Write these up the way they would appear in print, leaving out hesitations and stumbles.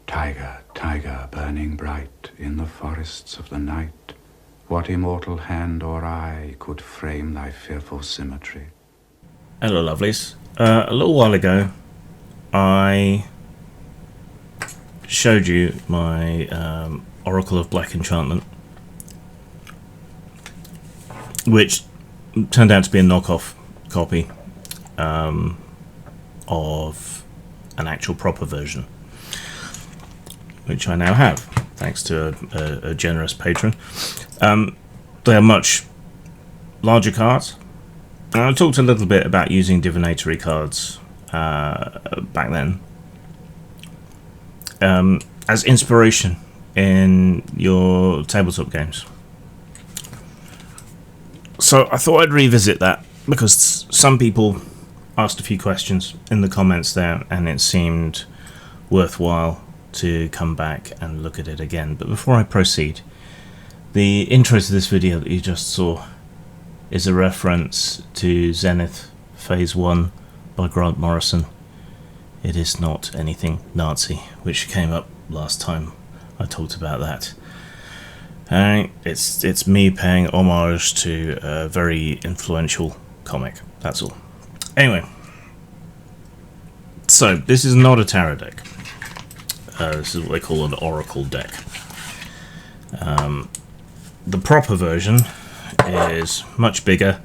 Tiger, tiger, burning bright in the forests of the night, what immortal hand or eye could frame thy fearful symmetry? Hello, lovelies. A little while ago, I showed you my Oracle of Black Enchantment, which turned out to be a knockoff copy of an actual proper version, which I now have, thanks to a generous patron. They are much larger cards. I talked a little bit about using divinatory cards back then as inspiration in your tabletop games. So I thought I'd revisit that because some people asked a few questions in the comments there, and it seemed worthwhile to come back and look at it again. But before I proceed, the intro to this video that you just saw is a reference to Zenith Phase 1 by Grant Morrison. It is not anything Nazi, which came up last time I talked about that. It's me paying homage to a very influential comic, that's all. Anyway, so this is not a tarot deck. This is what they call an oracle deck. The proper version is much bigger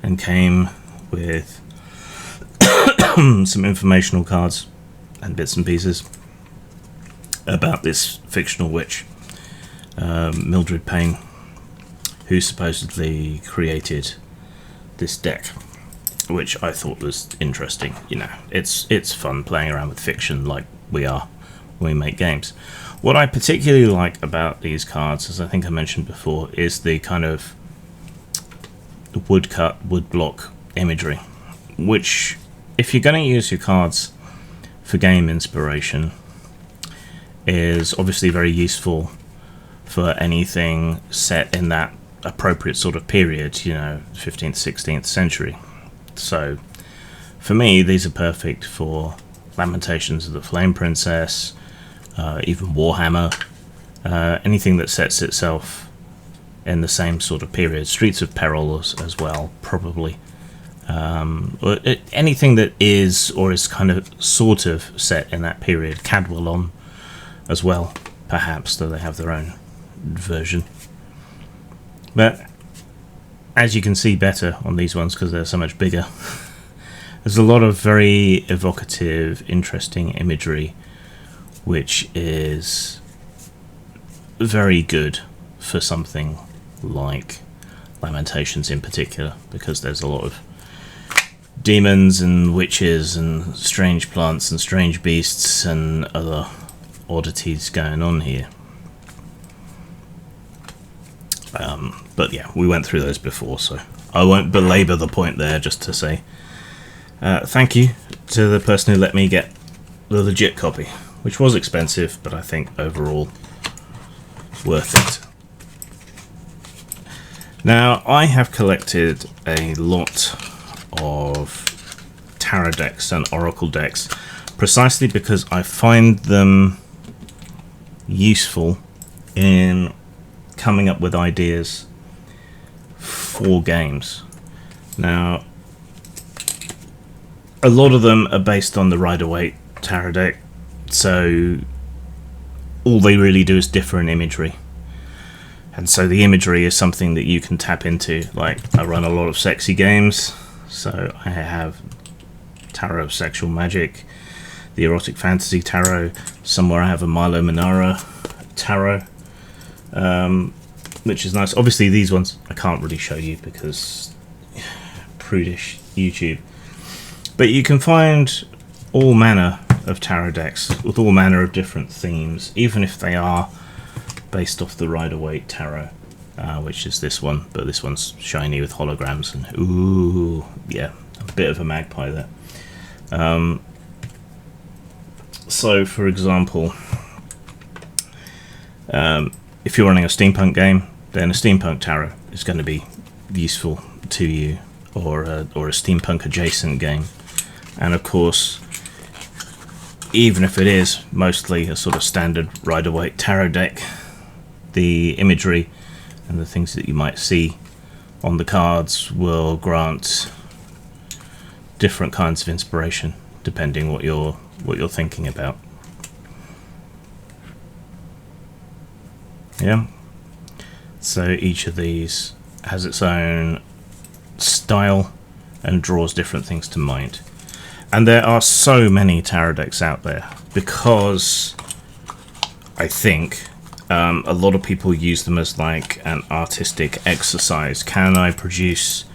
and came with some informational cards and bits and pieces about this fictional witch, Mildred Payne, who supposedly created this deck, which I thought was interesting. You know, it's fun playing around with fiction like we are when we make games. What I particularly like about these cards, as I think I mentioned before, is the kind of woodcut, woodblock imagery, which, if you're going to use your cards for game inspiration, is obviously very useful for anything set in that appropriate sort of period, you know, 15th, 16th century. So, for me, these are perfect for Lamentations of the Flame Princess, even Warhammer, anything that sets itself in the same sort of period. Streets of Peril as well, probably. Anything that is, or is kind of sort of set in that period. Cadwallon as well, perhaps, though they have their own version. But as you can see better on these ones because they're so much bigger, there's a lot of very evocative, interesting imagery, which is very good for something like Lamentations in particular, because there's a lot of demons and witches and strange plants and strange beasts and other oddities going on here. But yeah, we went through those before, so I won't belabor the point there, just to say thank you to the person who let me get the legit copy, which was expensive, but I think overall worth it. Now, I have collected a lot of tarot decks and oracle decks precisely because I find them useful in coming up with ideas for games. Now, a lot of them are based on the Rider-Waite tarot deck, so all they really do is differ in imagery. And so the imagery is something that you can tap into. Like, I run a lot of sexy games, so I have Tarot of Sexual Magic, the Erotic Fantasy Tarot. Somewhere I have a Milo Manara Tarot, which is nice. Obviously these ones I can't really show you because prudish YouTube. But you can find all manner of tarot decks with all manner of different themes, even if they are based off the Rider-Waite Tarot, which is this one, but this one's shiny with holograms and ooh, yeah, a bit of a magpie there. So, for example, if you're running a steampunk game, then a steampunk tarot is going to be useful to you, or a steampunk adjacent game. And of course, even if it is mostly a sort of standard Rider-Waite tarot deck, the imagery and the things that you might see on the cards will grant different kinds of inspiration depending what you're thinking about. Yeah. So each of these has its own style and draws different things to mind. And there are so many tarot decks out there because I think a lot of people use them as like an artistic exercise. Can I produce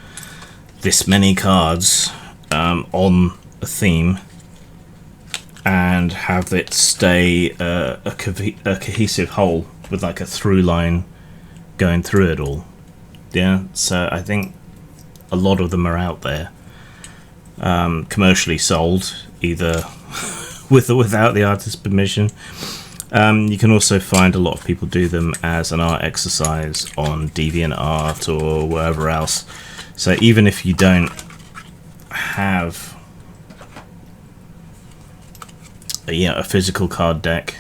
this many cards on a theme and have it stay a cohesive whole with like a through line going through it all? Yeah, so I think a lot of them are out there, commercially sold, either with or without the artist's permission. You can also find a lot of people do them as an art exercise on DeviantArt or wherever else. So even if you don't have a physical card deck,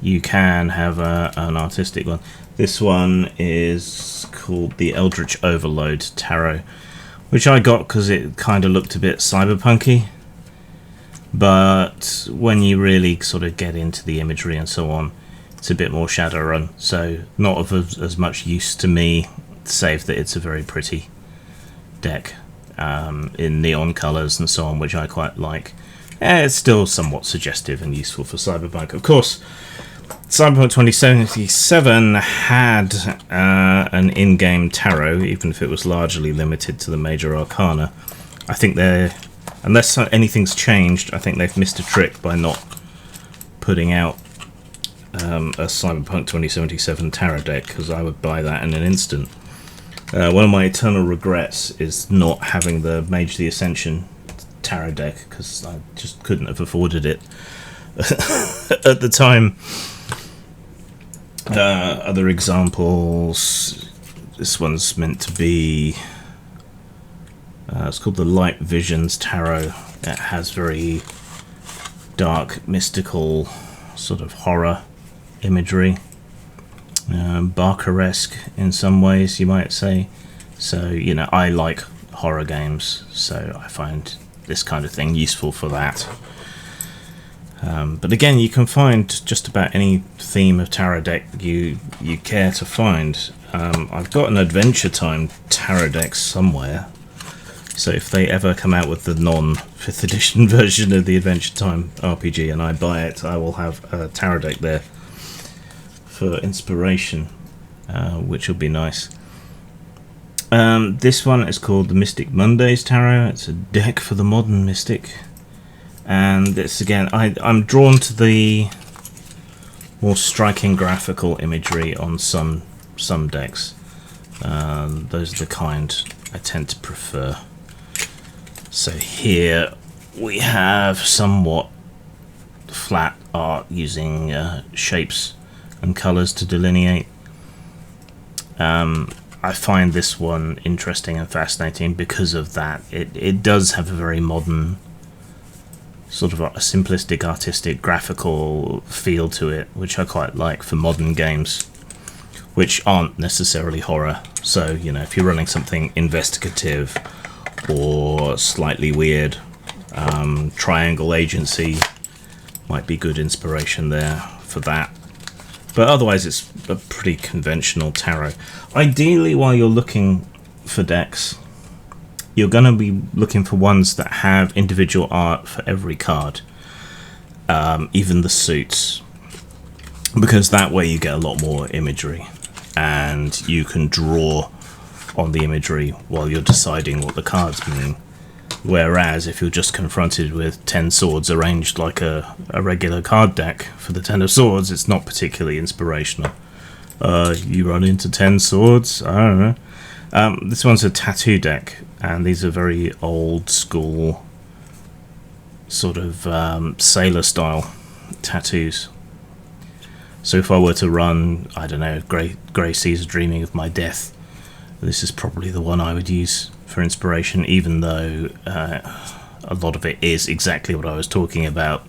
you can have an artistic one. This one is called the Eldritch Overload Tarot, which I got because it kind of looked a bit cyberpunky. But when you really sort of get into the imagery and so on, it's a bit more Shadowrun, so not of as much use to me, save that it's a very pretty deck in neon colours and so on, which I quite like. It's still somewhat suggestive and useful for Cyberpunk. Of course, Cyberpunk 2077 had an in-game tarot, even if it was largely limited to the major arcana. I think unless anything's changed, I think they've missed a trick by not putting out a Cyberpunk 2077 tarot deck, because I would buy that in an instant. One of my eternal regrets is not having the Mage the Ascension tarot deck, because I just couldn't have afforded it at the time. Other examples, this one's meant to be it's called the Light Visions Tarot. It has very dark, mystical, sort of horror imagery, Barker-esque in some ways, you might say. So, you know, I like horror games, so I find this kind of thing useful for that. But again, you can find just about any theme of tarot deck you care to find. I've got an Adventure Time tarot deck somewhere, so if they ever come out with the non-5th edition version of the Adventure Time RPG and I buy it, I will have a tarot deck there for inspiration, which will be nice. This one is called the Mystic Mondays Tarot. It's a deck for the modern mystic. And it's, again, I'm drawn to the more striking graphical imagery on some decks. Those are the kind I tend to prefer. So here we have somewhat flat art using shapes and colours to delineate. I find this one interesting and fascinating because of that. It does have a very modern, sort of a simplistic, artistic, graphical feel to it, which I quite like for modern games, which aren't necessarily horror. So, you know, if you're running something investigative or slightly weird, Triangle Agency might be good inspiration there for that. But otherwise, it's a pretty conventional tarot. Ideally, while you're looking for decks, you're going to be looking for ones that have individual art for every card, even the suits, because that way you get a lot more imagery and you can draw on the imagery while you're deciding what the cards mean. Whereas if you're just confronted with 10 swords arranged like a regular card deck for the 10 of swords, it's not particularly inspirational. You run into 10 swords? I don't know. This one's a tattoo deck, and these are very old school sort of sailor style tattoos. So if I were to run, I don't know, Grey Caesar Dreaming of My Death, this is probably the one I would use for inspiration, even though a lot of it is exactly what I was talking about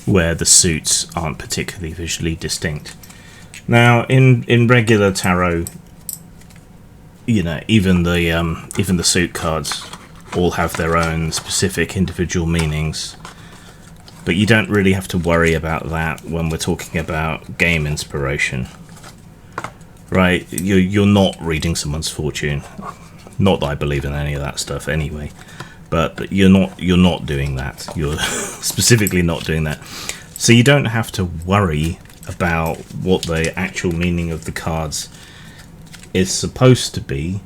where the suits aren't particularly visually distinct. Now, in regular tarot, you know, even the suit cards all have their own specific individual meanings, but you don't really have to worry about that when we're talking about game inspiration, right? You're not reading someone's fortune. Not that I believe in any of that stuff anyway, but you're not doing that. You're specifically not doing that, so you don't have to worry about what the actual meaning of the cards is supposed to be.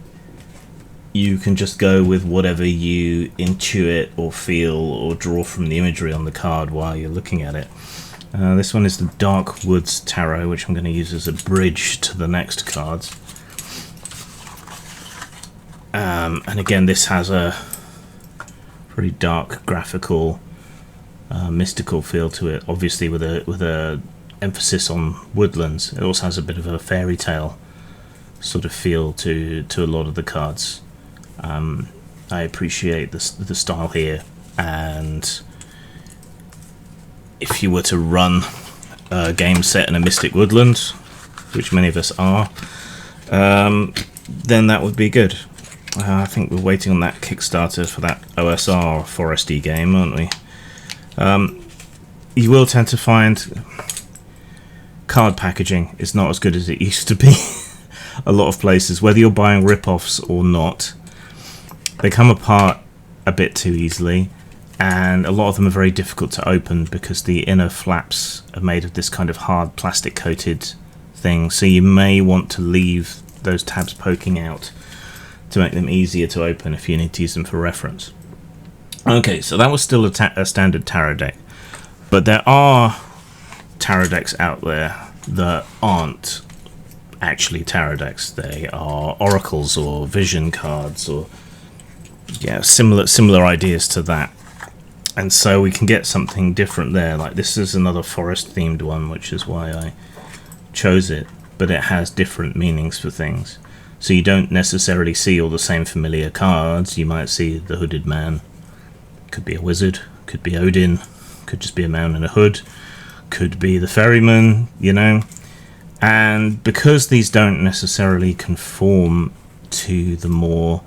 You can just go with whatever you intuit or feel or draw from the imagery on the card while you're looking at it. This one is the Dark Woods Tarot, which I'm going to use as a bridge to the next cards. And again, this has a pretty dark, graphical, mystical feel to it. Obviously, with a emphasis on woodlands. It also has a bit of a fairy tale sort of feel to a lot of the cards. I appreciate the style here, and if you were to run a game set in a mystic woodland, which many of us are, then that would be good. I think we're waiting on that Kickstarter for that OSR foresty game, aren't we? You will tend to find card packaging is not as good as it used to be. A lot of places, whether you're buying rip-offs or not, they come apart a bit too easily, and a lot of them are very difficult to open because the inner flaps are made of this kind of hard plastic coated thing, so you may want to leave those tabs poking out to make them easier to open if you need to use them for reference. Okay, so that was still a standard tarot deck, but there are tarot decks out there that aren't actually tarot decks. They are oracles or vision cards, or similar ideas to that, and so we can get something different there. Like this is another forest themed one, which is why I chose it, but it has different meanings for things, so you don't necessarily see all the same familiar cards. You might see the hooded man, could be a wizard, could be Odin, could just be a man in a hood, could be the ferryman, you know. And because these don't necessarily conform to the more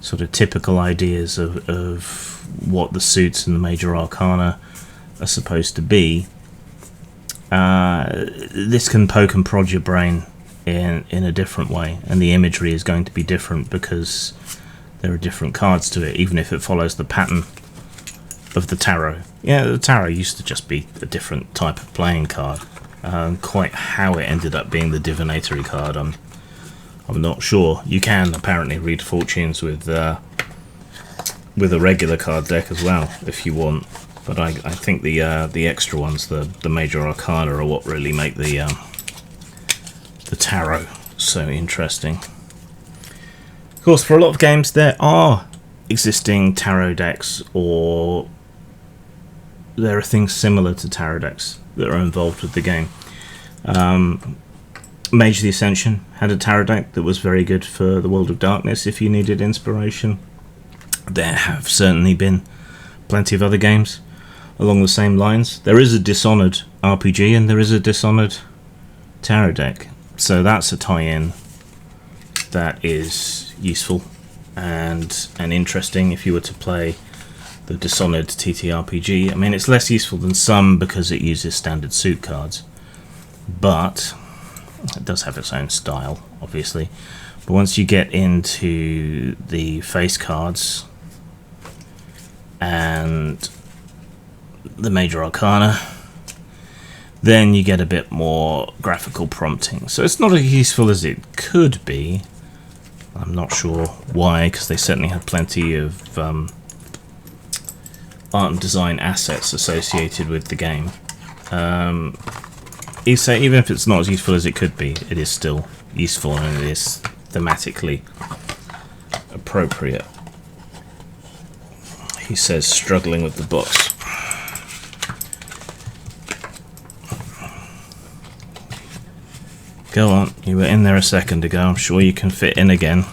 sort of typical ideas of what the suits and the major arcana are supposed to be, this can poke and prod your brain in a different way, and the imagery is going to be different because there are different cards to it, even if it follows the pattern of the tarot. Yeah, the tarot used to just be a different type of playing card. Quite how it ended up being the divinatory card, I'm not sure. You can apparently read fortunes with a regular card deck as well if you want, but I think the extra ones, the major arcana, are what really make the tarot so interesting. Of course, for a lot of games there are existing tarot decks, or there are things similar to tarot decks that are involved with the game. Mage the Ascension had a tarot deck that was very good for the World of Darkness if you needed inspiration. There have certainly been plenty of other games along the same lines. There is a Dishonored RPG and there is a Dishonored tarot deck, so that's a tie-in that is useful and interesting if you were to play the Dishonored TTRPG. I mean, it's less useful than some because it uses standard suit cards, but it does have its own style, obviously. But once you get into the face cards and the major arcana, then you get a bit more graphical prompting. So it's not as useful as it could be. I'm not sure why, because they certainly have plenty of art and design assets associated with the game. So even if it's not as useful as it could be, it is still useful and it is thematically appropriate. He says, struggling with the box. Go on, you were in there a second ago, I'm sure you can fit in again.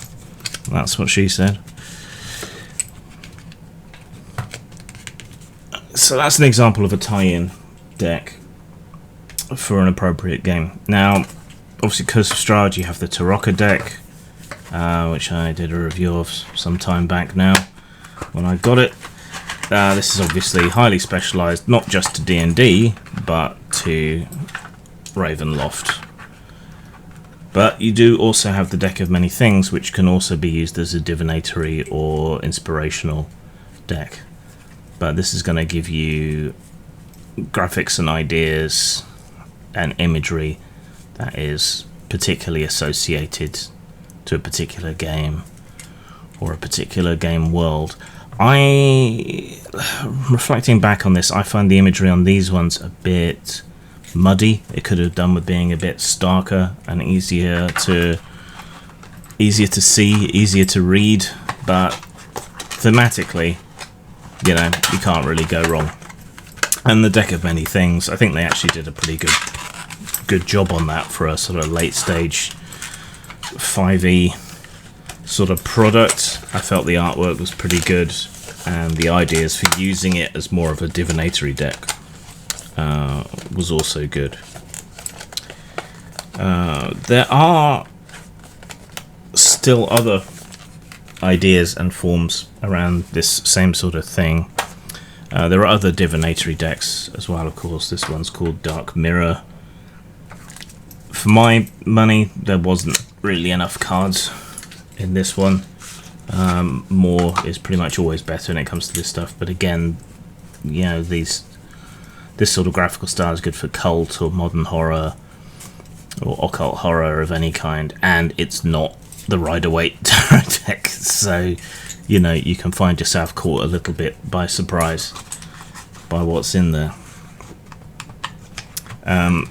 That's what she said. So that's an example of a tie-in deck for an appropriate game. Now, obviously, Curse of Strahd, you have the Tarokka deck, which I did a review of some time back now when I got it. This is obviously highly specialised, not just to D&D, but to Ravenloft. But you do also have the Deck of Many Things, which can also be used as a divinatory or inspirational deck. But this is going to give you graphics and ideas and imagery that is particularly associated to a particular game or a particular game world. Reflecting back on this, I find the imagery on these ones a bit muddy. It could have done with being a bit starker and easier to see, easier to read, but thematically, you know, you can't really go wrong. And the Deck of Many Things, I think they actually did a pretty good job on that for a sort of late stage 5e sort of product. I felt the artwork was pretty good, and the ideas for using it as more of a divinatory deck was also good. There are still other ideas and forms around this same sort of thing. There are other divinatory decks as well, of course. This one's called Dark Mirror. For my money, there wasn't really enough cards in this one. More is pretty much always better when it comes to this stuff, but again, you know, this sort of graphical style is good for cult or modern horror or occult horror of any kind, and it's not the Rider-Waite tarot deck, so you know, you can find yourself caught a little bit by surprise by what's in there.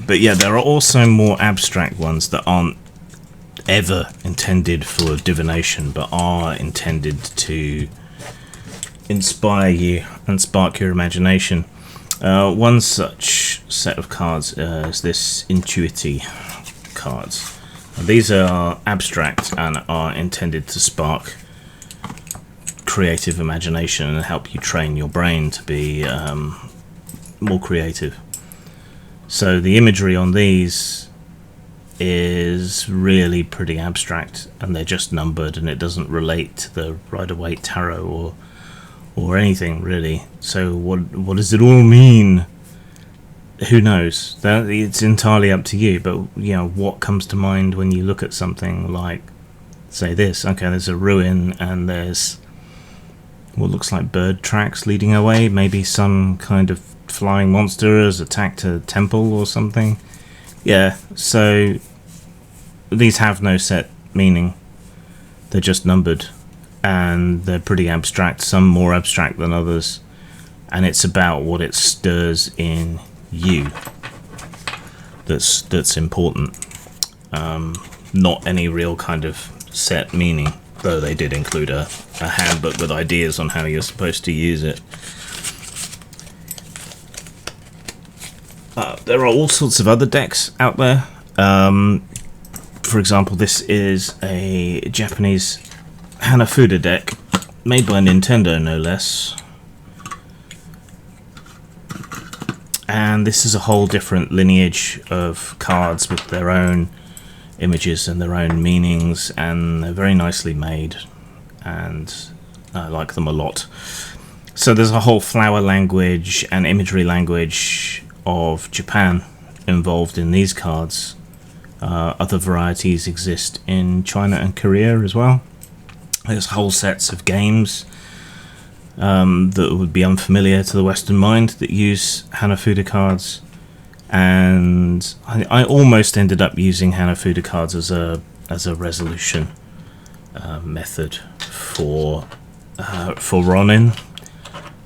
But yeah, there are also more abstract ones that aren't ever intended for divination, but are intended to inspire you and spark your imagination. One such set of cards is this Intuity cards. These are abstract and are intended to spark creative imagination and help you train your brain to be more creative. So the imagery on these is really pretty abstract, and they're just numbered, and it doesn't relate to the Rider-Waite tarot or anything really. So what does it all mean? Who knows? That it's entirely up to you. But you know, what comes to mind when you look at something like, say, this? Okay, there's a ruin, and there's what looks like bird tracks leading away. Maybe some kind of flying monster has attacked a temple or something. Yeah. So these have no set meaning. They're just numbered, and they're pretty abstract, some more abstract than others, and it's about what it stirs in you that's important, not any real kind of set meaning, though they did include a handbook with ideas on how you're supposed to use it. There are all sorts of other decks out there. For example, this is a Japanese Hanafuda deck made by Nintendo, no less. And this is a whole different lineage of cards with their own images and their own meanings, and they're very nicely made, and I like them a lot. So there's a whole flower language and imagery language of Japan involved in these cards. Other varieties exist in China and Korea as well. There's whole sets of games that would be unfamiliar to the Western mind that use Hanafuda cards, and I almost ended up using Hanafuda cards as a resolution method for Ronin,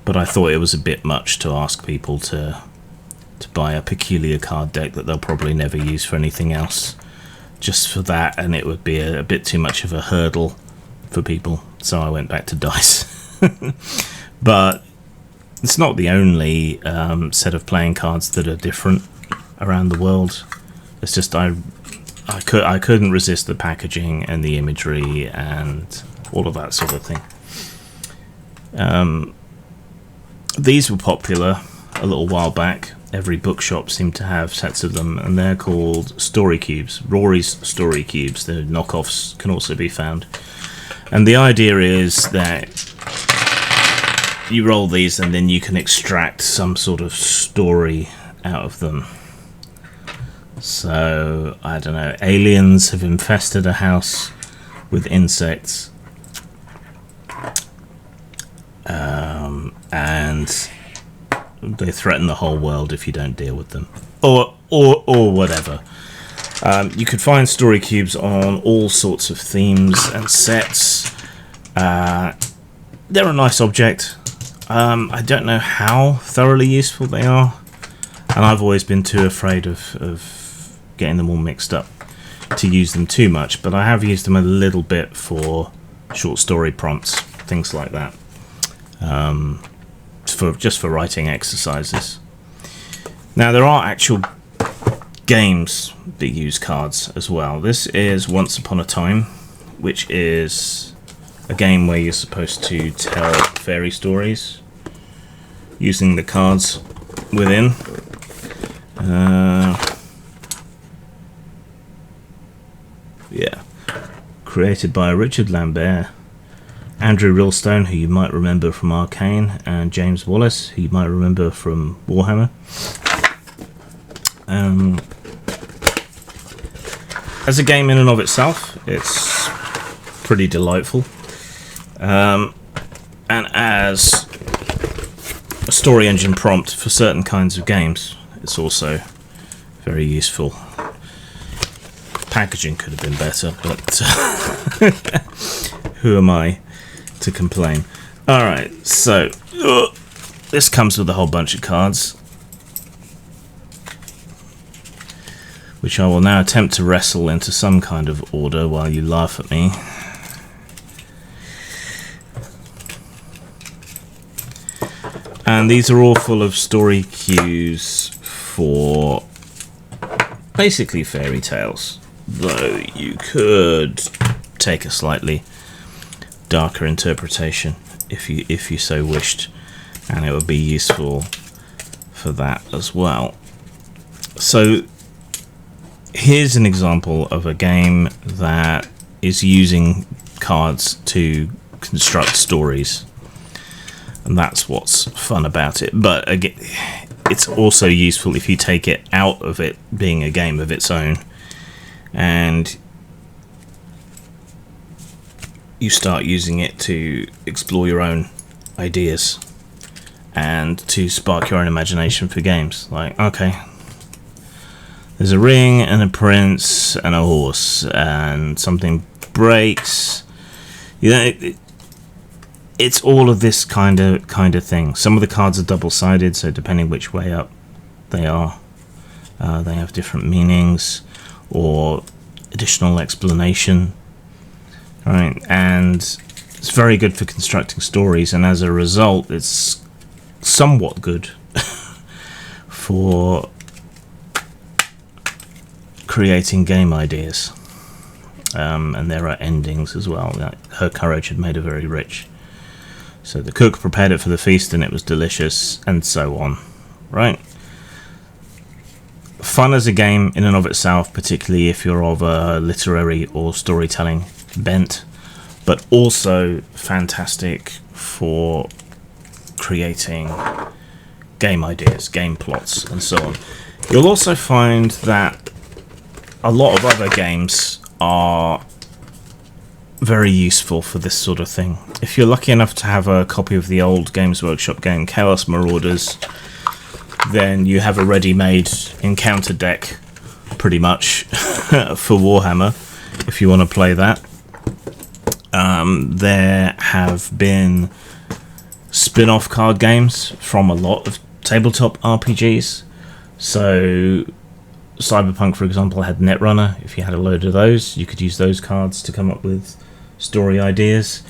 but I thought it was a bit much to ask people to buy a peculiar card deck that they'll probably never use for anything else just for that, and it would be a bit too much of a hurdle for people, so I went back to dice. But it's not the only set of playing cards that are different around the world. It's just I couldn't resist the packaging and the imagery and all of that sort of thing. These were popular a little while back, every bookshop seemed to have sets of them, and they're called Story Cubes. Rory's Story Cubes. The knockoffs can also be found. And the idea is that you roll these and then you can extract some sort of story out of them. So, I don't know, aliens have infested a house with insects. And they threaten the whole world if you don't deal with them. Or whatever. You could find story cubes on all sorts of themes and sets. They're a nice object. I don't know how thoroughly useful they are. And I've always been too afraid of getting them all mixed up to use them too much. But I have used them a little bit for short story prompts, things like that. Just for writing exercises. Now there are actual games that use cards as well. This is Once Upon a Time, which is a game where you're supposed to tell fairy stories using the cards within. Yeah, created by Richard Lambert, Andrew Rillstone, who you might remember from Arcane, and James Wallace, who you might remember from Warhammer. As a game in and of itself, it's pretty delightful. And as a story engine prompt for certain kinds of games, it's also very useful. Packaging could have been better, but who am I to complain? Alright, so this comes with a whole bunch of cards, which I will now attempt to wrestle into some kind of order while you laugh at me. And these are all full of story cues for basically fairy tales, though you could take a slightly darker interpretation if you so wished, and it would be useful for that as well. So here's an example of a game that is using cards to construct stories, and that's what's fun about it. But again, it's also useful if you take it out of it being a game of its own and you start using it to explore your own ideas and to spark your own imagination for games. Like, okay, there's a ring and a prince and a horse and something breaks. You know, it's all of this kind of thing. Some of the cards are double-sided, so depending which way up they are, they have different meanings or additional explanation. Right, and it's very good for constructing stories, and as a result, it's somewhat good for creating game ideas. And there are endings as well. Her courage had made her very rich. So the cook prepared it for the feast, and it was delicious, and so on. Right? Fun as a game in and of itself, particularly if you're of a literary or storytelling bent, but also fantastic for creating game ideas, game plots, and so on. You'll also find that a lot of other games are very useful for this sort of thing. If you're lucky enough to have a copy of the old Games Workshop game Chaos Marauders, then you have a ready-made encounter deck, pretty much, for Warhammer, if you want to play that. There have been spin-off card games from a lot of tabletop RPGs. So Cyberpunk, for example, had Netrunner. If you had a load of those, you could use those cards to come up with story ideas.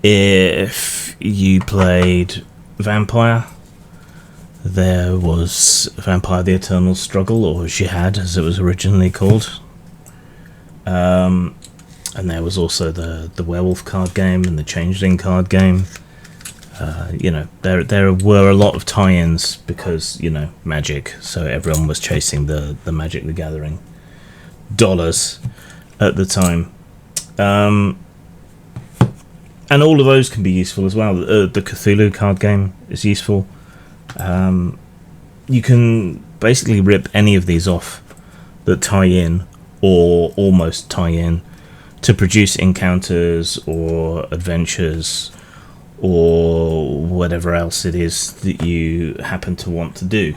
If you played Vampire, there was Vampire the Eternal Struggle, or Jihad as it was originally called. And there was also the Werewolf card game and the Changeling card game. You know, there were a lot of tie-ins because, you know, magic, so everyone was chasing the Magic the Gathering dollars at the time. And all of those can be useful as well. The Cthulhu card game is useful. You can basically rip any of these off that tie in or almost tie in to produce encounters or adventures or whatever else it is that you happen to want to do.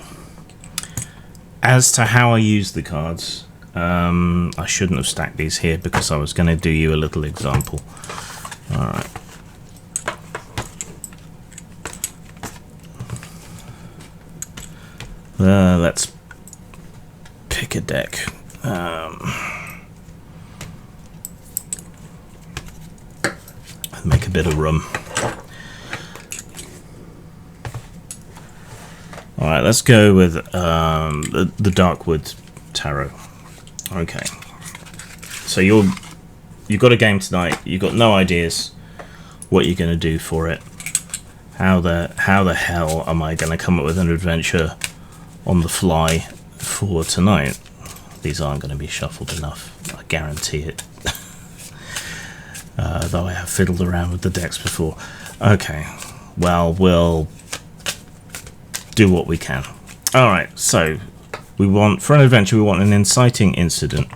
As to how I use the cards, I shouldn't have stacked these here because I was going to do you a little example. Alright. Let's pick a deck. Make a bit of room. Alright, let's go with the Darkwood Tarot. Okay. So you've got a game tonight. You've got no ideas what you're going to do for it. How the hell am I going to come up with an adventure on the fly for tonight? These aren't going to be shuffled enough. I guarantee it. Though I have fiddled around with the decks before. Okay. Well, we'll do what we can. Alright, so we want, for an adventure, we want an inciting incident.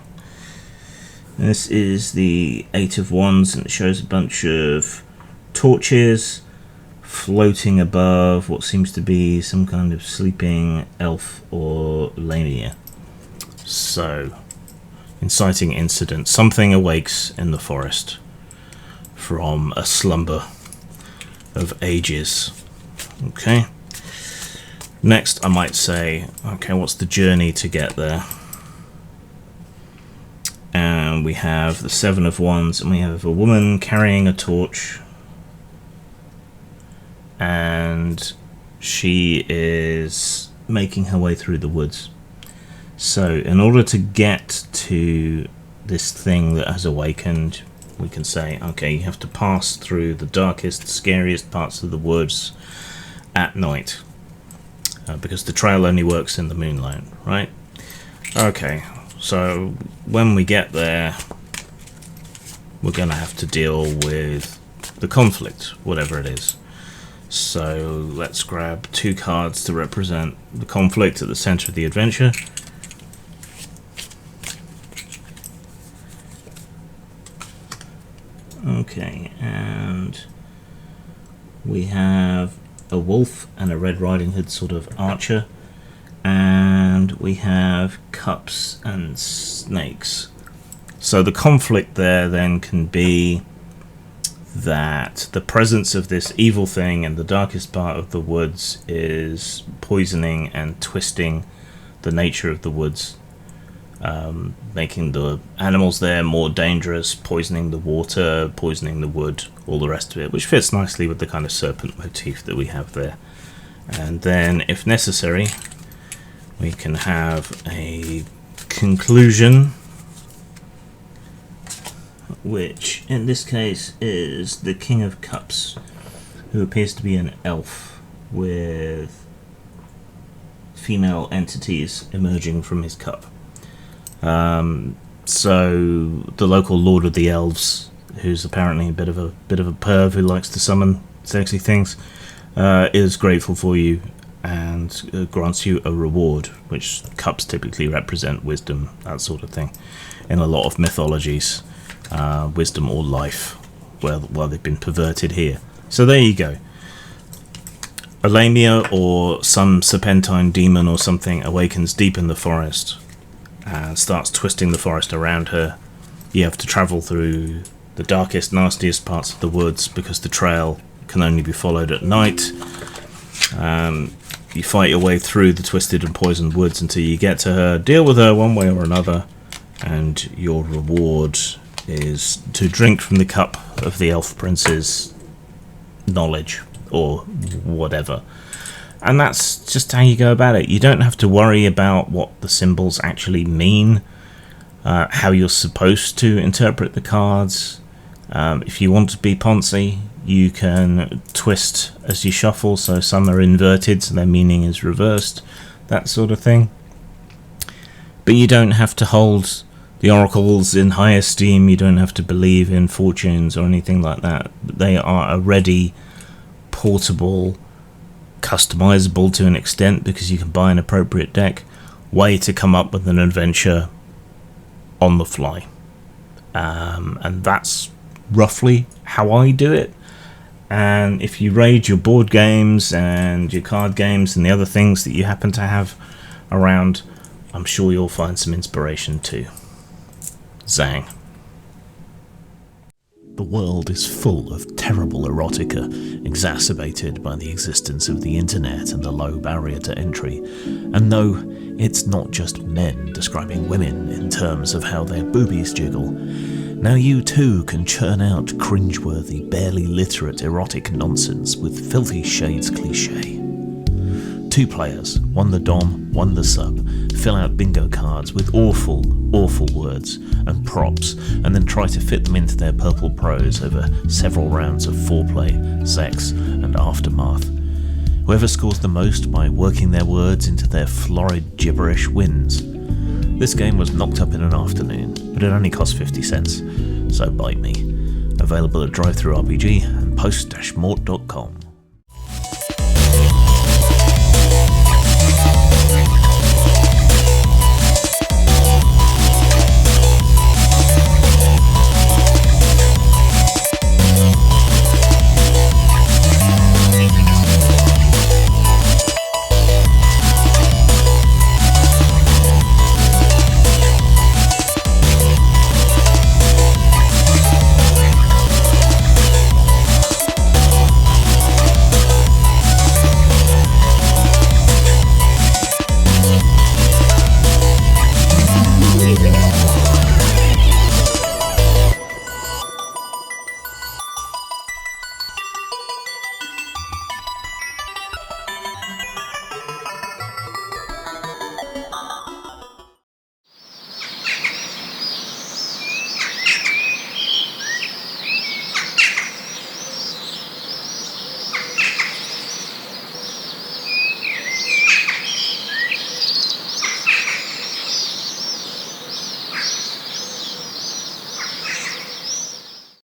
This is the 8 of Wands, and it shows a bunch of torches floating above what seems to be some kind of sleeping elf or Lenny. So, inciting incident. Something awakes in the forest from a slumber of ages. Okay. Next, I might say, okay, what's the journey to get there? And we have the 7 of Wands, and we have a woman carrying a torch. And she is making her way through the woods. So, in order to get to this thing that has awakened, we can say, okay, you have to pass through the darkest, scariest parts of the woods at night. Because the trail only works in the moonlight, right? Okay, so when we get there, we're going to have to deal with the conflict, whatever it is. So let's grab 2 cards to represent the conflict at the center of the adventure. Okay, and we have a wolf and a Red Riding Hood sort of archer, and we have cups and snakes. So the conflict there then can be that the presence of this evil thing in the darkest part of the woods is poisoning and twisting the nature of the woods, making the animals there more dangerous, poisoning the water, poisoning the wood, all the rest of it, which fits nicely with the kind of serpent motif that we have there. And then, if necessary, we can have a conclusion, which in this case is the King of Cups, who appears to be an elf with female entities emerging from his cup. So the local Lord of the Elves, who's apparently a bit of a perv who likes to summon sexy things, is grateful for you and grants you a reward, which cups typically represent wisdom, that sort of thing. In a lot of mythologies, wisdom or life, well, they've been perverted here. So there you go. A Lamia or some serpentine demon or something awakens deep in the forest and starts twisting the forest around her. You have to travel through the darkest, nastiest parts of the woods because the trail can only be followed at night. You fight your way through the twisted and poisoned woods until you get to her, deal with her one way or another, and your reward is to drink from the cup of the elf prince's knowledge or whatever. And that's just how you go about it. You don't have to worry about what the symbols actually mean, how you're supposed to interpret the cards. If you want to be poncy, You can twist as you shuffle, so some are inverted, so their meaning is reversed, that sort of thing. But you don't have to hold the oracles in high esteem, you don't have to believe in fortunes or anything like that. They are a ready, portable, customizable to an extent, because you can buy an appropriate deck, way to come up with an adventure on the fly. And that's roughly how I do it. And if you raid your board games and your card games and the other things that you happen to have around, I'm sure you'll find some inspiration too. Zang. The world is full of terrible erotica, exacerbated by the existence of the internet and the low barrier to entry. And no, it's not just men describing women in terms of how their boobies jiggle. Now you too can churn out cringeworthy, barely literate erotic nonsense with filthy shades cliché. 2 players, one the dom, one the sub, fill out bingo cards with awful, awful words and props, and then try to fit them into their purple prose over several rounds of foreplay, sex, and aftermath. Whoever scores the most by working their words into their florid gibberish wins. This game was knocked up in an afternoon, but it only cost 50 cents, so bite me. Available at DriveThruRPG and post-mort.com.